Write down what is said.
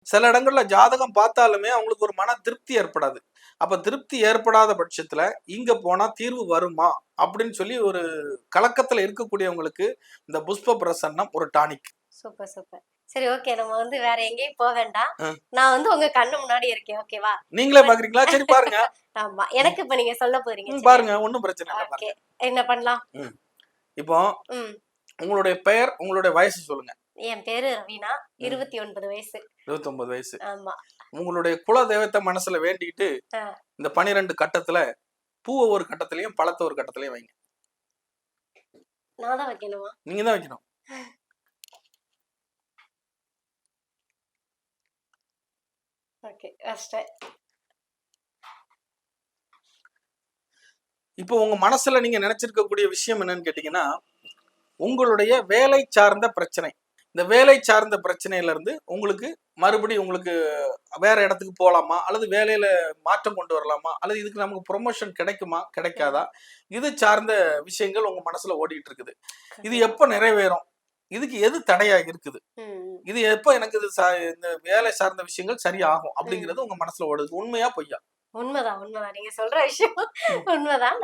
சில இடங்கள்ல ஜாதகம் பார்த்தாலுமே அவங்களுக்கு ஒரு மன திருப்தி ஏற்படாது. அப்ப திருப்தி ஏற்படாத பட்சத்துல இங்க போனா தீர்வு வருமா அப்படின்னு சொல்லி ஒரு கலக்கத்துல இருக்கக்கூடியவங்களுக்கு இந்த புஷ்ப பிரசன்னம் ஒரு டானிக். Super super. சரி, ஓகே. நம்ம வேற எங்கேயும் போக வேண்டாம். நான் உங்க கண்ணு முன்னாடி இருக்கேன். ஓகேவா? நீங்களே பாக்குறீங்களா? சரி பாருங்க. ஆமா, எனக்கு இப்ப நீங்க சொல்ல போறீங்க. பாருங்க, ஒண்ணும் பிரச்சனை இல்ல. ஓகே, என்ன பண்ணலாம்? இப்போ உங்களுடைய பெயர், உங்களுடைய வயசு சொல்லுங்க. என் பேரு ரவீனா, 29 வயசு. 29 வயசு. ஆமா. உங்களுடைய குல தெய்வத்தை மனசுல வேண்டிட்டு இந்த 12 கட்டத்துல பூவை ஒரு கட்டத்திலையும் பழத்தை ஒரு கட்டத்திலையும் வைங்க. நான் தான் வைக்கணுமா? நீங்க தான் வைக்கணும். ஓகே, வச்சிட்டேன். இப்போ உங்க மனசுல நீங்க நினைச்சிருக்கக்கூடிய விஷயம் என்னன்னு கேட்டீங்கன்னா, உங்களுடைய வேலை சார்ந்த பிரச்சனை. இந்த வேலை சார்ந்த பிரச்சனையில இருந்து உங்களுக்கு மறுபடியும் உங்களுக்கு வேற இடத்துக்கு போகலாமா, அல்லது வேலையில மாற்றம் கொண்டு வரலாமா, அல்லது இதுக்கு நமக்கு ப்ரொமோஷன் கிடைக்குமா கிடைக்காதா, இது சார்ந்த விஷயங்கள் உங்க மனசுல ஓடிட்டு இருக்குது. இது எப்ப நிறைவேறும், இதுக்கு எது தடையா இருக்குது, இது எப்ப எனக்கு இந்த வேலை சார்ந்த விஷயங்கள் சரியாகும் அப்படிங்கிறது உங்க மனசுல ஓடுது. உண்மையா பொய்யா? உண்மைதான் உண்மைதான், நீங்க சொல்ற விஷயம் உண்மைதான்.